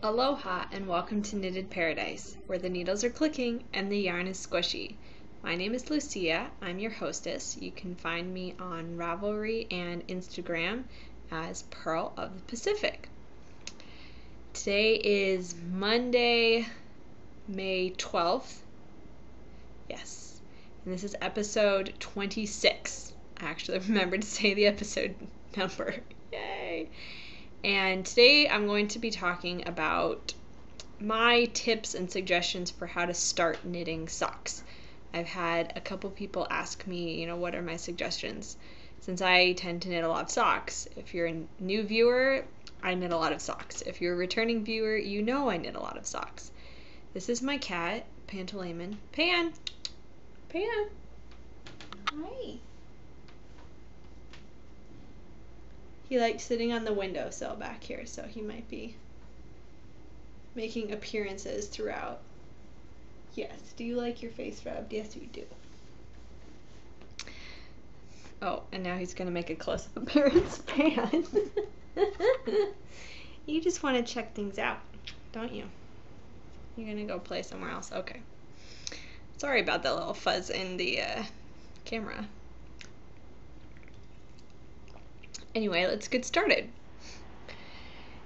Aloha and welcome to Knitted Paradise, where the needles are clicking and the yarn is squishy. My name is Lucia, I'm your hostess. You can find me on Ravelry and Instagram as Pearl of the Pacific. Today is Monday, May 12th. Yes, and this is episode 26. I actually remembered to say the episode number. Yay! And today I'm going to be talking about my tips and suggestions for how to start knitting socks. I've had a couple people ask me, what are my suggestions? Since I tend to knit a lot of socks. If you're a new viewer, I knit a lot of socks. If you're a returning viewer, you know I knit a lot of socks. This is my cat, Pantalaimon. Pan! Pan! Hi! He likes sitting on the windowsill back here, so he might be making appearances throughout. Yes, do you like your face rubbed? Yes, you do. Oh, and now he's going to make a close-up appearance, Pan. You just want to check things out, don't you? You're going to go play somewhere else? Okay. Sorry about that little fuzz in the camera. Anyway, let's get started.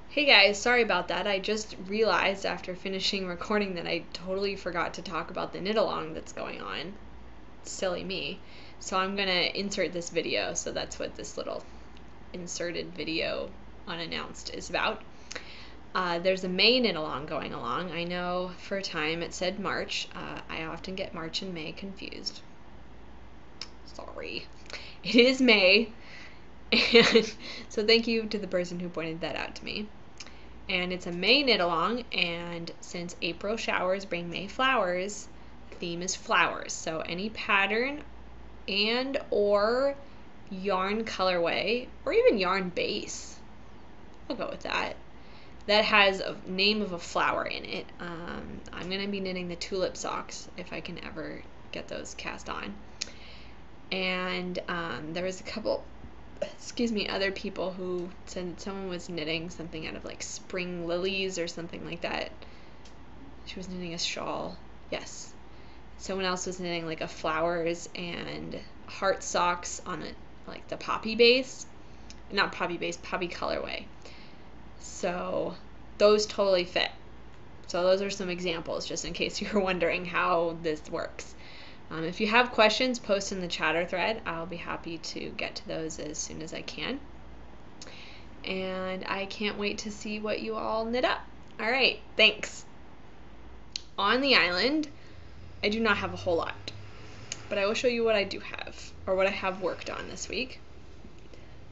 Hey guys, sorry about that. I just realized after finishing recording that I totally forgot to talk about the knit along that's going on. Silly me. So I'm gonna insert this video, so that's what this little inserted video unannounced is about. There's a May knit along going along. I know for a time it said March. I often get March and May confused. Sorry. It is May. And so thank you to the person who pointed that out to me. And it's a May knit along, and since April showers bring May flowers, the theme is flowers. So any pattern and or yarn colorway, or even yarn base, I'll go with that, that has a name of a flower in it. I'm going to be knitting the Tulip Socks if I can ever get those cast on. And there was a couple other people who said someone was knitting something out of like spring lilies or something like that. She was knitting a shawl. Yes. Someone else was knitting like a flowers and heart socks on like the poppy base. Not poppy base, poppy colorway. So those totally fit. So those are some examples just in case you're wondering how this works. If you have questions, post in the chatter thread. I'll be happy to get to those as soon as I can. And I can't wait to see what you all knit up. All right, thanks. On the island, I do not have a whole lot, but I will show you what I do have, or what I have worked on this week.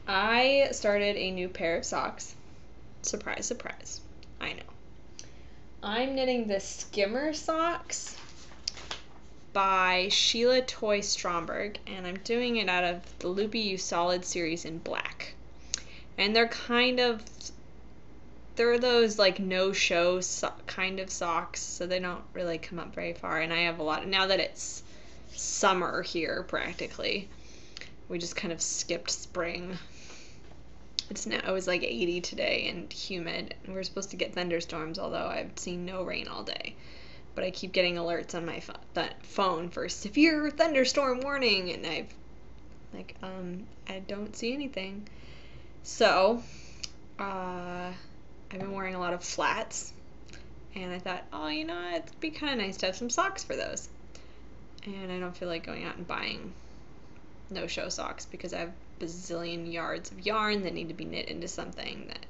I started a new pair of socks. Surprise, surprise. I know. I'm knitting the Skimmer socks by Sheila Toy Stromberg, and I'm doing it out of the Loopy You Solid series in black. And they're those like no-show kind of socks, so they don't really come up very far. And I have a lot, now that it's summer here practically, we just kind of skipped spring. It was like 80 today and humid, and we're supposed to get thunderstorms, although I've seen no rain all day. But I keep getting alerts on my phone for severe thunderstorm warning, and I don't see anything. So, I've been wearing a lot of flats, and I thought, it'd be kind of nice to have some socks for those. And I don't feel like going out and buying no-show socks because I have bazillion yards of yarn that need to be knit into something that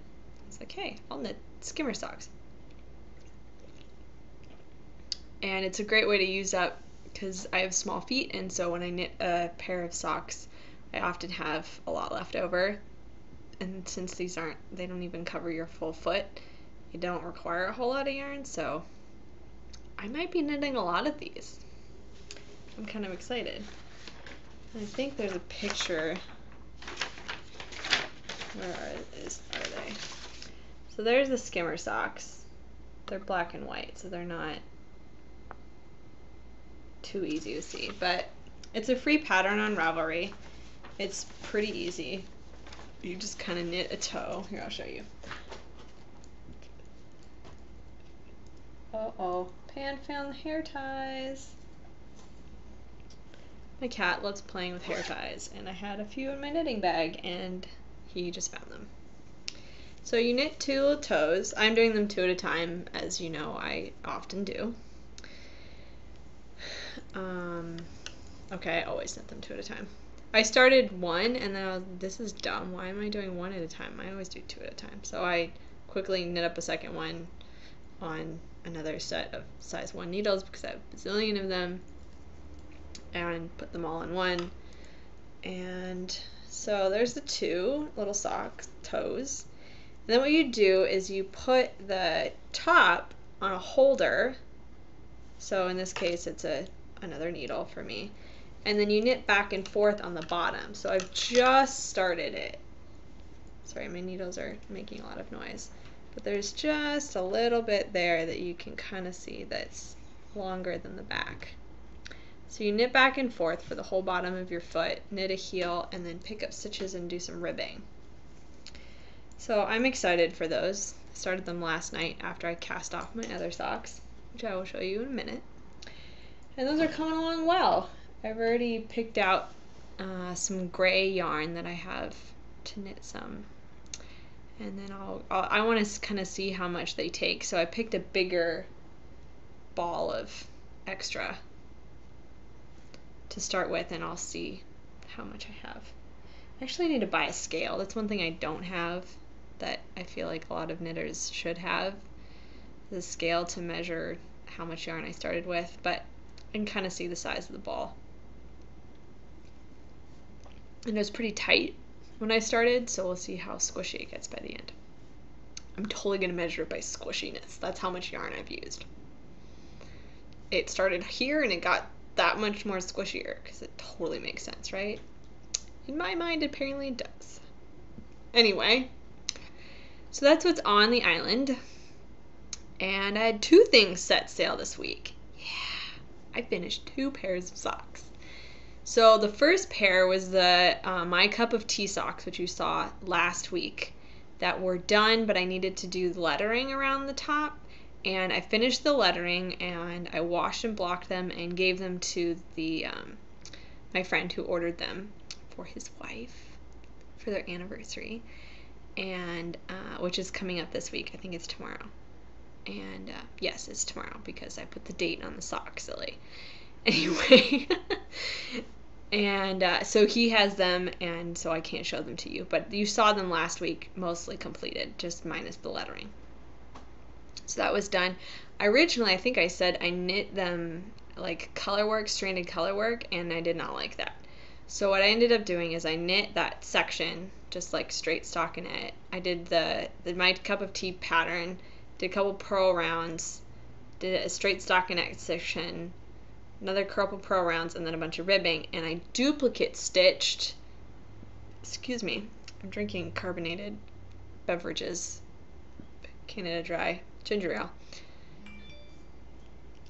it's like, hey, I'll knit Skimmer socks. And it's a great way to use up because I have small feet, and so when I knit a pair of socks, I often have a lot left over. And since they don't even cover your full foot, they don't require a whole lot of yarn, so I might be knitting a lot of these. I'm kind of excited. I think there's a picture. Where are they? So there's the Skimmer socks. They're black and white, so they're not too easy to see, but it's a free pattern on Ravelry. It's pretty easy. You just kind of knit a toe. Here, I'll show you. Uh-oh, Pan found the hair ties. My cat loves playing with hair ties, and I had a few in my knitting bag, and he just found them. So you knit 2 little toes. I'm doing them 2 at a time, as you know I often do. Okay, I always knit them 2 at a time. I started 1, and then I was, this is dumb. Why am I doing 1 at a time? I always do 2 at a time. So I quickly knit up a second one on another set of size 1 needles because I have a bazillion of them, and put them all in one. And so there's the 2 little socks, toes. And then what you do is you put the top on a holder. So in this case, it's another needle for me. And then you knit back and forth on the bottom. So I've just started it. Sorry, my needles are making a lot of noise. But there's just a little bit there that you can kind of see that's longer than the back. So you knit back and forth for the whole bottom of your foot, knit a heel, and then pick up stitches and do some ribbing. So I'm excited for those. I started them last night after I cast off my other socks, which I will show you in a minute. And those are coming along well. I've already picked out some gray yarn that I have to knit some. And then I want to kind of see how much they take. So I picked a bigger ball of extra to start with, and I'll see how much I have. I actually need to buy a scale. That's one thing I don't have that I feel like a lot of knitters should have, the scale to measure how much yarn I started with, but I can kind of see the size of the ball. And it was pretty tight when I started, so we'll see how squishy it gets by the end. I'm totally going to measure it by squishiness. That's how much yarn I've used. It started here and it got that much more squishier because it totally makes sense, right? In my mind, apparently it does. Anyway, so that's what's on the island. And I had 2 things set sail this week. Yeah, I finished 2 pairs of socks. So the first pair was the My Cup of Tea socks, which you saw last week, that were done, but I needed to do the lettering around the top. And I finished the lettering, and I washed and blocked them and gave them to the my friend who ordered them for his wife for their anniversary, and which is coming up this week. I think it's tomorrow. And yes, it's tomorrow because I put the date on the sock, silly. Anyway, and so he has them, and so I can't show them to you. But you saw them last week, mostly completed, just minus the lettering. So that was done. Originally, I think I said I knit them like colorwork, stranded colorwork, and I did not like that. So what I ended up doing is I knit that section just like straight stockinette. I did the My Cup of Tea pattern, did a couple purl rounds, did a straight stockinette section, another couple purl rounds, and then a bunch of ribbing, and I duplicate stitched. Excuse me, I'm drinking carbonated beverages. Canada Dry ginger ale.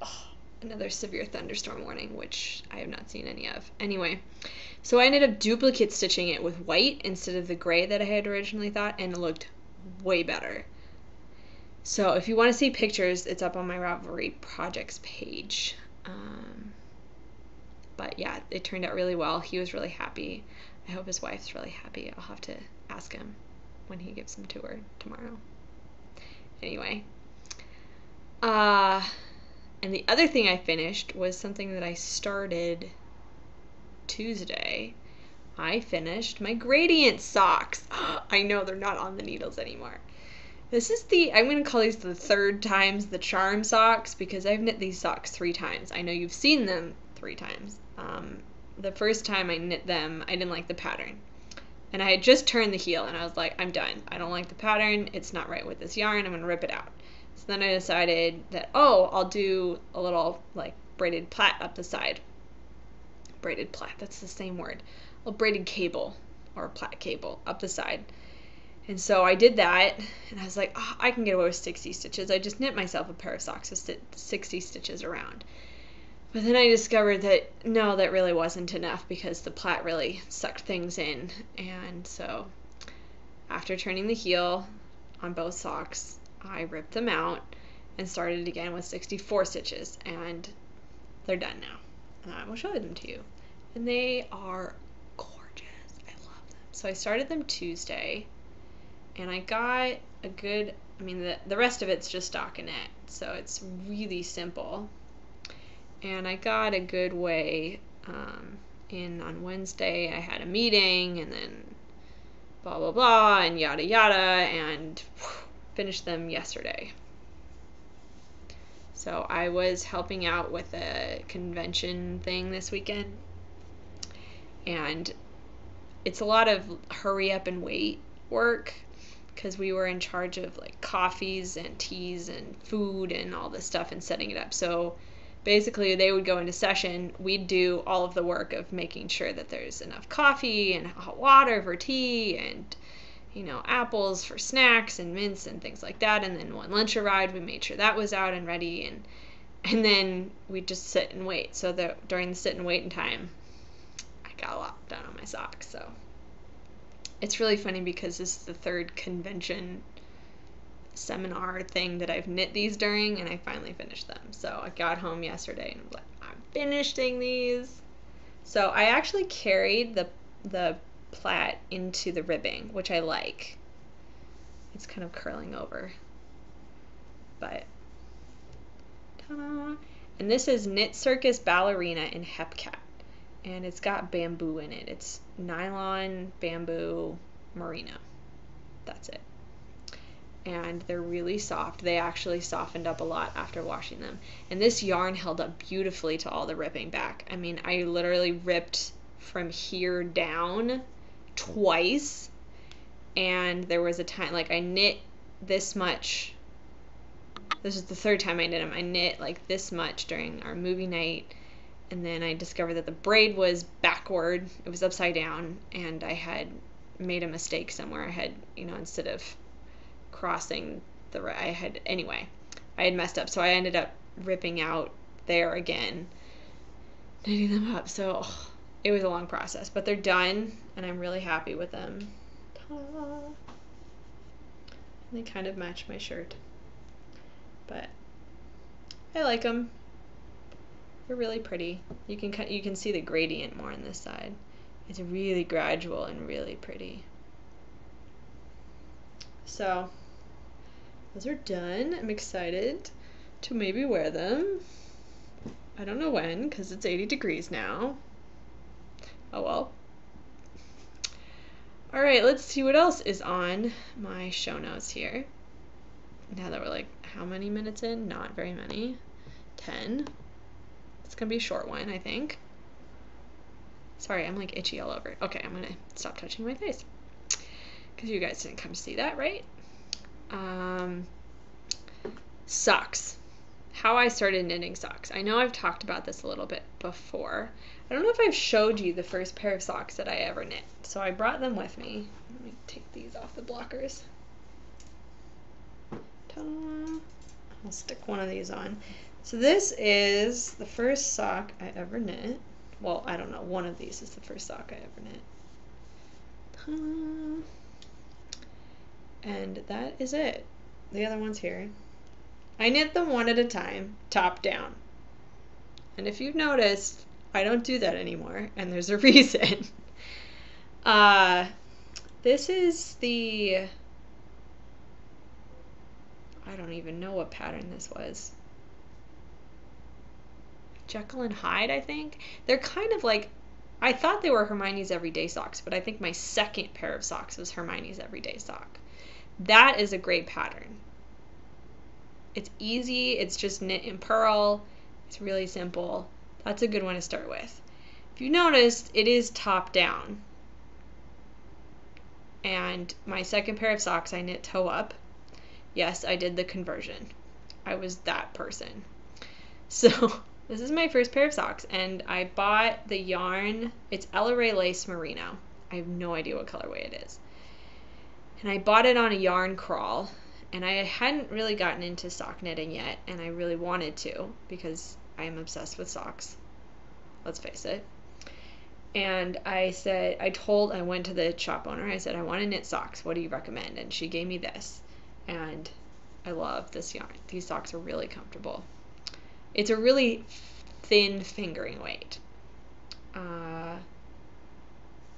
Oh, another severe thunderstorm warning, which I have not seen any of. Anyway, so I ended up duplicate stitching it with white instead of the gray that I had originally thought, and it looked way better. So if you want to see pictures, it's up on my Ravelry projects page. But yeah, it turned out really well. He was really happy. I hope his wife's really happy. I'll have to ask him when he gives them to her tomorrow. Anyway, and the other thing I finished was something that I started Tuesday. I finished my gradient socks. I know they're not on the needles anymore. This is I'm going to call these the 3rd times the charm socks because I've knit these socks 3 times. I know you've seen them 3 times. The first time I knit them, I didn't like the pattern. And I had just turned the heel, and I was like, I'm done. I don't like the pattern. It's not right with this yarn. I'm going to rip it out. So then I decided that, I'll do a little, like, braided plait up the side. Braided plait, that's the same word. A braided cable, or plait cable, up the side. And so I did that, and I was like, I can get away with 60 stitches. I just knit myself a pair of socks with 60 stitches around. But then I discovered that, no, that really wasn't enough because the plait really sucked things in. And so after turning the heel on both socks, I ripped them out and started again with 64 stitches, and they're done now. And I will show them to you. And they are gorgeous. I love them. So I started them Tuesday, and I got a good, I mean, the rest of it's just stockinette, so it's really simple. And I got a good way in on Wednesday. I had a meeting, and then blah, blah, blah, and yada, yada, and finished them yesterday. So I was helping out with a convention thing this weekend, and it's a lot of hurry up and wait work, because we were in charge of like coffees and teas and food and all this stuff and setting it up. So basically they would go into session, we'd do all of the work of making sure that there's enough coffee and hot water for tea and, you know, apples for snacks and mints and things like that. And then when lunch arrived, we made sure that was out and ready, and then we'd just sit and wait. So that during the sit and waiting time, I got a lot done on my socks. So it's really funny because this is the third convention seminar thing that I've knit these during, and I finally finished them. So I got home yesterday and I was like, I'm finishing these. So I actually carried the plait into the ribbing, which I like. It's kind of curling over. But ta-da! And this is Knitcircus Ballerina in Hepcat. And it's got bamboo in it. It's nylon, bamboo, merino. That's it. And they're really soft. They actually softened up a lot after washing them. And this yarn held up beautifully to all the ripping back. I mean, I literally ripped from here down twice. And there was a time, like I knit this much. This is the third time I knit them. I knit like this much during our movie night. And then I discovered that the braid was backward. It was upside down. And I had made a mistake somewhere. I had, you know, instead of crossing I had messed up, so I ended up ripping out there again, knitting them up. So it was a long process, but they're done and I'm really happy with them. Ta-da. They kind of match my shirt, but I like them. They're really pretty. You can see the gradient more on this side. It's really gradual and really pretty. So those are done. I'm excited to maybe wear them. I don't know when, because it's 80 degrees now. Oh well. Alright, let's see what else is on my show notes here. Now that we're like, how many minutes in? Not very many. 10. It's going to be a short one, I think. Sorry, I'm like itchy all over. Okay, I'm going to stop touching my face, because you guys didn't come to see that, right? Socks. How I started knitting socks. I know I've talked about this a little bit before. I don't know if I've showed you the first pair of socks that I ever knit. So I brought them with me. Let me take these off the blockers. Ta-da. I'll stick one of these on. So this is the first sock I ever knit. Well, I don't know. One of these is the first sock I ever knit. Ta-da. And that is it. The other one's here. I knit them one at a time, top down. And if you've noticed, I don't do that anymore, and there's a reason. This is the, I don't even know what pattern this was. Jekyll and Hyde, I think. They're kind of like, I thought they were Hermione's Everyday Socks, but I think my second pair of socks was Hermione's Everyday Sock. That is a great pattern. It's easy. It's just knit and purl. It's really simple. That's a good one to start with. If you noticed, it is top down. And my second pair of socks, I knit toe up. Yes, I did the conversion. I was that person. So this is my first pair of socks, and I bought the yarn. It's Ella Ray Lace Merino. I have no idea what colorway it is. And I bought it on a yarn crawl, and I hadn't really gotten into sock knitting yet, and I really wanted to because I am obsessed with socks. Let's face it. And I went to the shop owner, I said, I want to knit socks. What do you recommend? And she gave me this. And I love this yarn. These socks are really comfortable. It's a really thin fingering weight.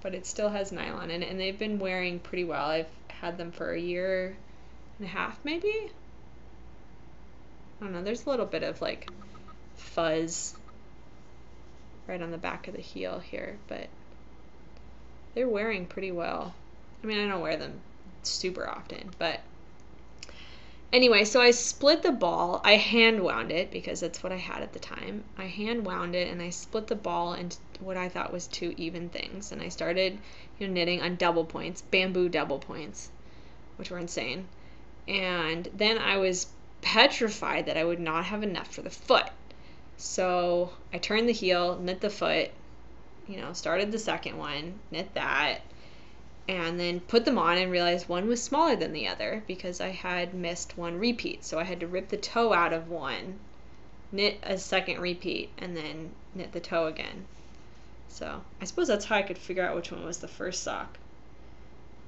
But it still has nylon in it, and they've been wearing pretty well. I've had them for a year and a half, maybe? I don't know, there's a little bit of like fuzz right on the back of the heel here, but they're wearing pretty well. I mean, I don't wear them super often, but anyway, so I split the ball. I hand wound it because that's what I had at the time. I hand wound it and I split the ball into what I thought was 2 even things. And I started, knitting on double points, bamboo double points, which were insane. And then I was petrified that I would not have enough for the foot. So I turned the heel, knit the foot, started the second one, knit that, and then put them on and realized one was smaller than the other because I had missed one repeat. So I had to rip the toe out of one, knit a second repeat, and then knit the toe again. So I suppose that's how I could figure out which one was the first sock,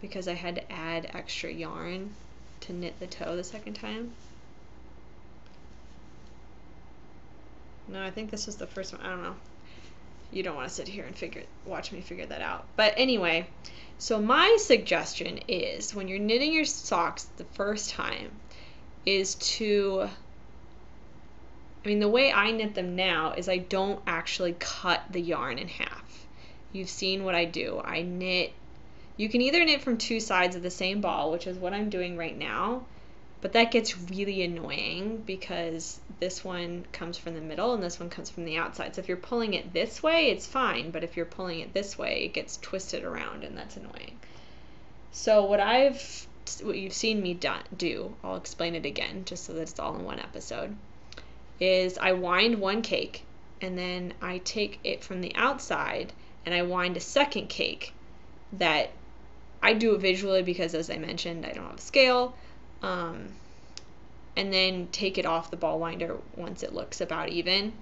because I had to add extra yarn to knit the toe the second time. No, I think this was the first one. I don't know. You don't want to sit here and watch me figure that out. But anyway, so my suggestion is when you're knitting your socks the first time is to, the way I knit them now is I don't actually cut the yarn in half. You've seen what I do. I knit, you can either knit from 2 sides of the same ball, which is what I'm doing right now, but that gets really annoying because this one comes from the middle and this one comes from the outside. So if you're pulling it this way, it's fine, but if you're pulling it this way, it gets twisted around and that's annoying. So what you've seen me do, I'll explain it again just so that it's all in one episode, is I wind one cake and then I take it from the outside and I wind a second cake that I do it visually because, as I mentioned, I don't have a scale. And then take it off the ball winder once it looks about even.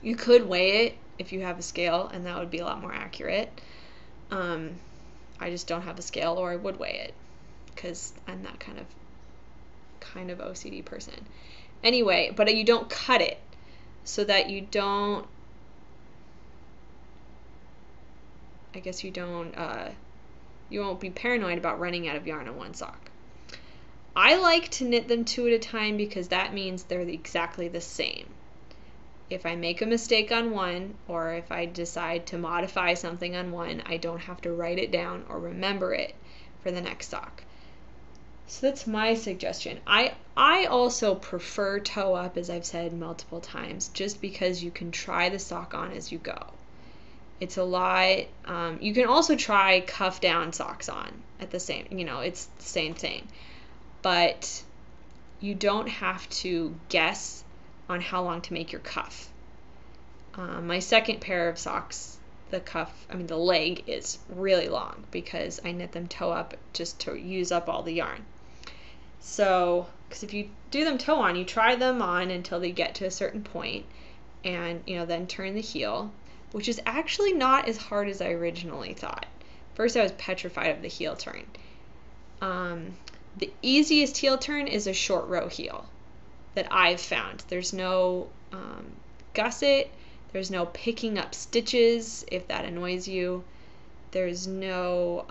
You could weigh it if you have a scale, and that would be a lot more accurate. I just don't have a scale, or I would weigh it because I'm that kind of OCD person. Anyway, but you don't cut it so that you don't, you won't be paranoid about running out of yarn on one sock. I like to knit them 2 at a time because that means they're exactly the same. If I make a mistake on one, or if I decide to modify something on one, I don't have to write it down or remember it for the next sock. So that's my suggestion. I also prefer toe up, as I've said multiple times, just because you can try the sock on as you go. It's a lot. You can also try cuff down socks on at the same, it's the same thing. But you don't have to guess on how long to make your cuff. My second pair of socks, the leg is really long because I knit them toe up just to use up all the yarn. So, because if you do them toe on, you try them on until they get to a certain point and, then turn the heel, which is actually not as hard as I originally thought. First, I was petrified of the heel turn. The easiest heel turn is a short row heel that I've found. There's no gusset, there's no picking up stitches if that annoys you. There's no,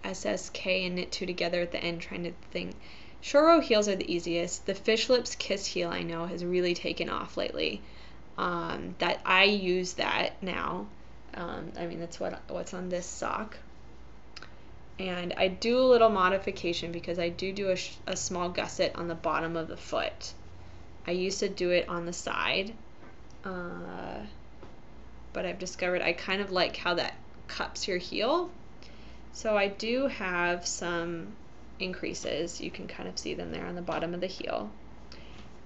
SSK and knit 2 together at the end trying to think. Short row heels are the easiest. The Fish Lips Kiss heel I know has really taken off lately. That I use that now. That's what's on this sock. And I do a little modification because I do a small gusset on the bottom of the foot. I used to do it on the side, but I've discovered I kind of like how that cups your heel. So I do have some increases. You can kind of see them there on the bottom of the heel.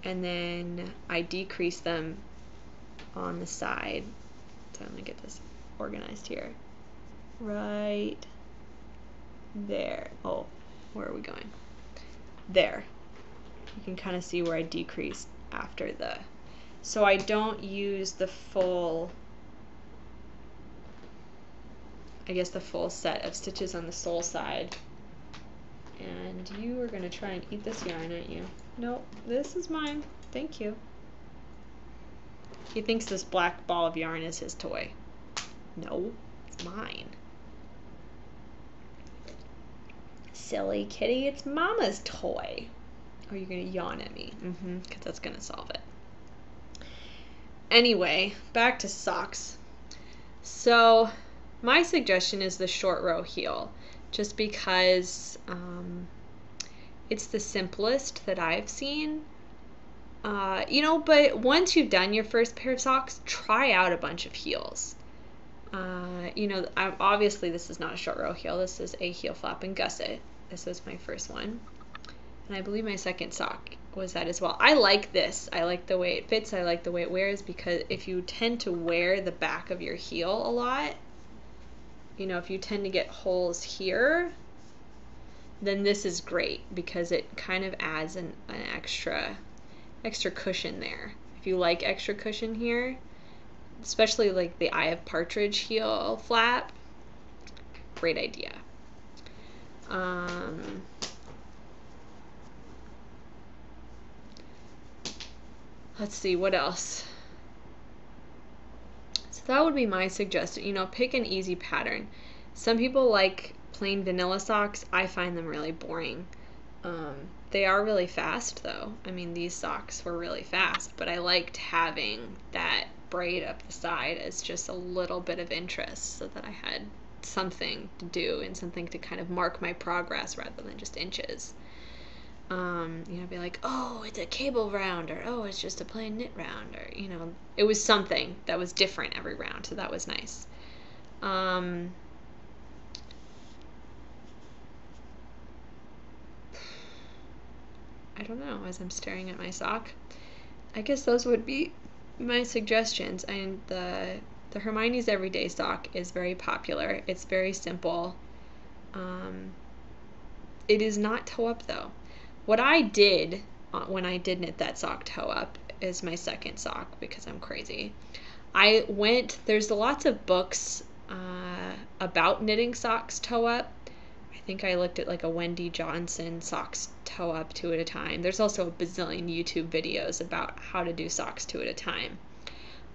And then I decrease them on the side. So I'm going to get this organized here. Right there. Oh, where are we going? There. You can kind of see where I decreased after so I don't use the full, the full set of stitches on the sole side And you are going to try and eat this yarn, aren't you? Nope, this is mine. Thank you. He thinks this black ball of yarn is his toy. No, it's mine. Silly kitty, it's Mama's toy. Oh, you're going to yawn at me. Because that's going to solve it. Anyway, back to socks. So, my suggestion is the short row heel, just because it's the simplest that I've seen. You know, but once you've done your first pair of socks, try out a bunch of heels. You know, obviously this is not a short row heel. This is a heel flap and gusset. This was my first one. And I believe my second sock was that as well. I like this. I like the way it fits. I like the way it wears, because if you tend to wear the back of your heel a lot, you know, if you tend to get holes here, then this is great because it kind of adds an extra cushion there. If you like extra cushion here, especially like the Eye of Partridge heel flap, great idea. Let's see, what else? So that would be my suggestion. You know, pick an easy pattern. Some people like plain vanilla socks. I find them really boring. They are really fast though. I mean, these socks were really fast, but I liked having that braid up the side as just a little bit of interest so that I had something to do and something to kind of mark my progress rather than just inches. You know, be like, oh, it's a cable round, or oh, it's just a plain knit round, or, you know, it was something that was different every round, so that was nice. I don't know, as I'm staring at my sock, I guess those would be my suggestions. And the Hermione's Everyday sock is very popular. It's very simple. It is not toe up though. What I did when I did knit that sock toe up is my second sock, because I'm crazy. There's lots of books about knitting socks toe up. I think I looked at like a Wendy Johnson socks toe up 2 at a time. There's also a bazillion YouTube videos about how to do socks 2 at a time.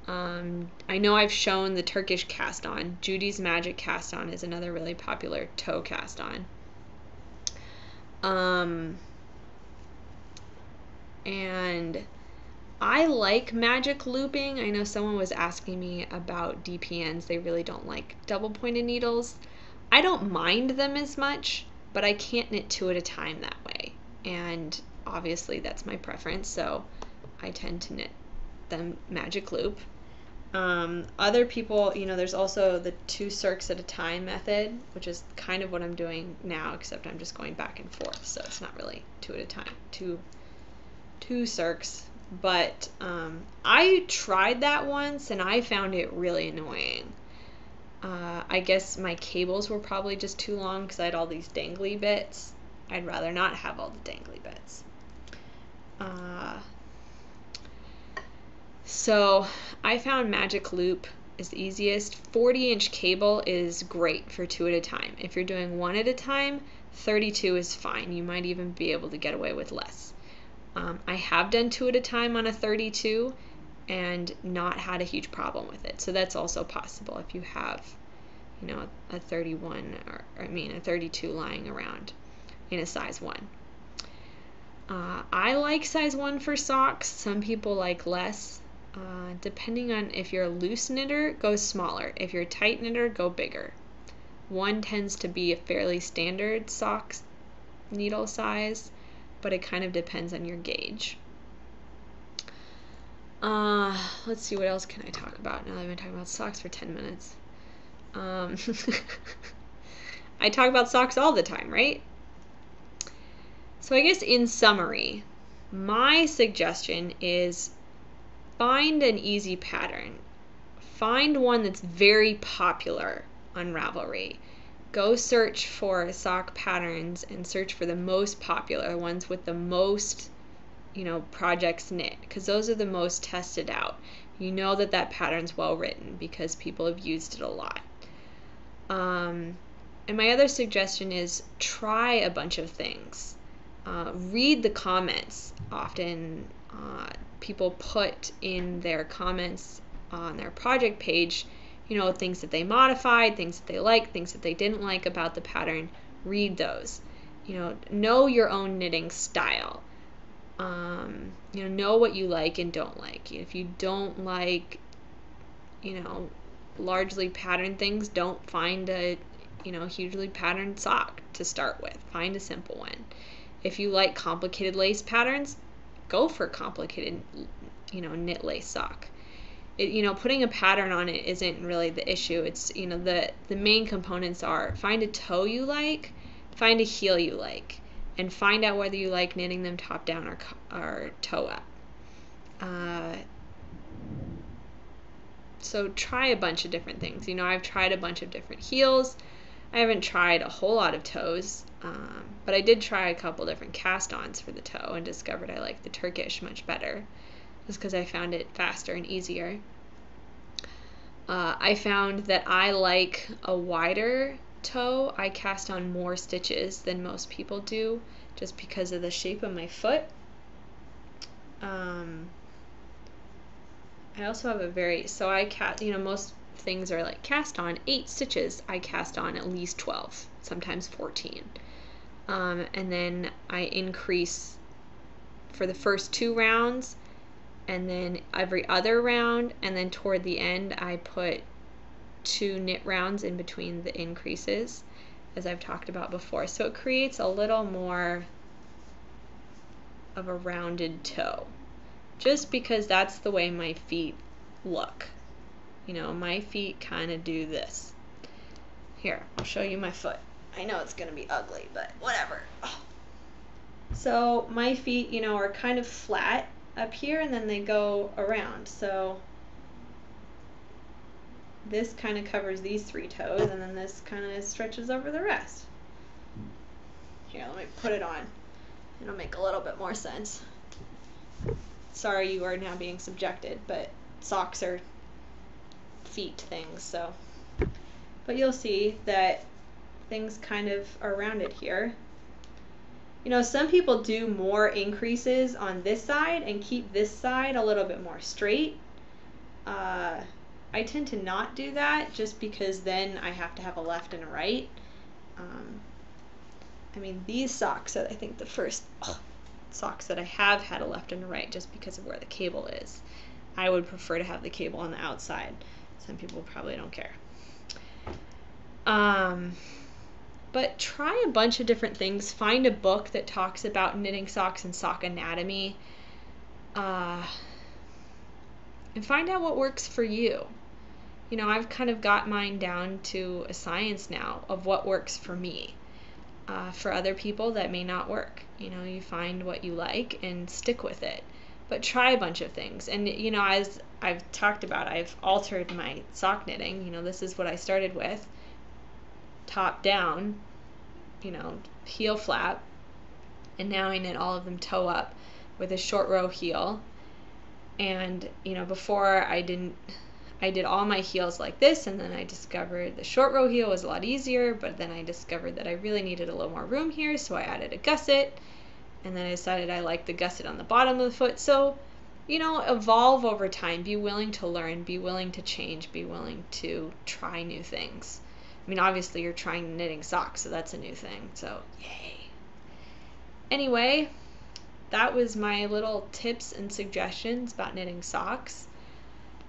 I know I've shown the Turkish cast on. Judy's Magic cast on is another really popular toe cast on. And I like magic looping. I know someone was asking me about DPNs. They really don't like double pointed needles. I don't mind them as much, but I can't knit 2 at a time that way. And obviously that's my preference, so I tend to knit them magic loop. Other people, you know, there's also the 2 circs at a time method, which is kind of what I'm doing now, except I'm just going back and forth, so it's not really 2 at a time, two circs. But I tried that once and I found it really annoying. I guess my cables were probably just too long because I had all these dangly bits. I'd rather not have all the dangly bits. So I found magic loop is the easiest. 40-inch cable is great for 2 at a time. If you're doing 1 at a time, 32 is fine. You might even be able to get away with less. I have done 2 at a time on a 32 and not had a huge problem with it. So that's also possible if you have, you know, a 31 or a 32 lying around in a size 1. I like size 1 for socks. Some people like less. Depending on if you're a loose knitter, go smaller. If you're a tight knitter, go bigger. 1 tends to be a fairly standard socks needle size, but it kind of depends on your gauge. Let's see, what else can I talk about now that I've been talking about socks for 10 minutes. I talk about socks all the time, right? So I guess in summary, my suggestion is find an easy pattern. Find one that's very popular on Ravelry. Go search for sock patterns and search for the most popular ones with the most, you know, projects knit, because those are the most tested out. You know that that pattern's well written because people have used it a lot. And my other suggestion is try a bunch of things. Read the comments. Often people put in their comments on their project page, things that they modified, things that they liked, things that they didn't like about the pattern. Read those. Know your own knitting style. Know what you like and don't like. If you don't like, largely patterned things, don't find a, hugely patterned sock to start with. Find a simple one. If you like complicated lace patterns, go for complicated, knit lace sock. Putting a pattern on it isn't really the issue. It's, the main components are find a toe you like, find a heel you like, and find out whether you like knitting them top down or toe up. So try a bunch of different things. I've tried a bunch of different heels. I haven't tried a whole lot of toes, but I did try a couple different cast-ons for the toe and discovered I like the Turkish much better, just because I found it faster and easier. I found that I like a wider toe. I cast on more stitches than most people do, just because of the shape of my foot. I also have most things are like cast on 8 stitches. I cast on at least 12, sometimes 14. And then I increase for the first 2 rounds, and then every other round, and then toward the end I put 2 knit rounds in between the increases, as I've talked about before. So it creates a little more of a rounded toe, just because that's the way my feet look. My feet kind of do this. Here, I'll show you my foot. I know it's going to be ugly, but whatever. Oh. So my feet, are kind of flat up here, and then they go around. So this kind of covers these 3 toes, and then this kind of stretches over the rest. Here, let me put it on. It'll make a little bit more sense. Sorry you are now being subjected, but socks are feet things, so. But you'll see that things kind of are rounded here. Some people do more increases on this side and keep this side a little bit more straight. I tend to not do that, just because then I have to have a left and a right. These socks are, I think, the first socks that I have had a left and a right, just because of where the cable is. I would prefer to have the cable on the outside. Some people probably don't care. But try a bunch of different things. Find a book that talks about knitting socks and sock anatomy. And find out what works for you. I've kind of got mine down to a science now of what works for me. For other people, that may not work. You find what you like and stick with it. But try a bunch of things. And, as I've talked about, I've altered my sock knitting. This is what I started with. Top down, heel flap. And now I knit all of them toe up with a short row heel. And, before I did all my heels like this, and then I discovered the short row heel was a lot easier, but then I discovered that I really needed a little more room here, so I added a gusset, and then I decided I liked the gusset on the bottom of the foot. So, evolve over time. Be willing to learn, be willing to change, be willing to try new things. Obviously you're trying knitting socks, so that's a new thing, so yay. Anyway, that was my little tips and suggestions about knitting socks.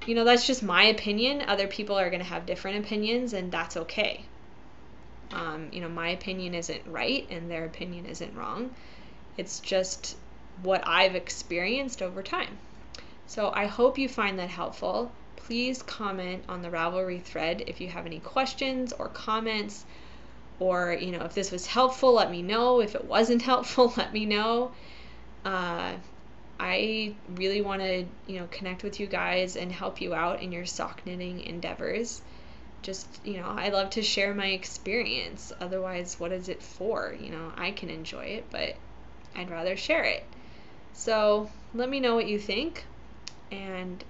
That's just my opinion. Other people are going to have different opinions, and that's okay. My opinion isn't right, and their opinion isn't wrong. It's just what I've experienced over time. So I hope you find that helpful. Please comment on the Ravelry thread if you have any questions or comments, or, if this was helpful, let me know. If it wasn't helpful, let me know. I really want to, connect with you guys and help you out in your sock knitting endeavors. Just, I love to share my experience. Otherwise, what is it for? I can enjoy it, but I'd rather share it. So let me know what you think, and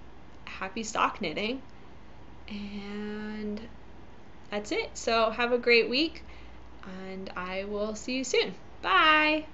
happy sock knitting. And that's it. So have a great week. and I will see you soon. Bye!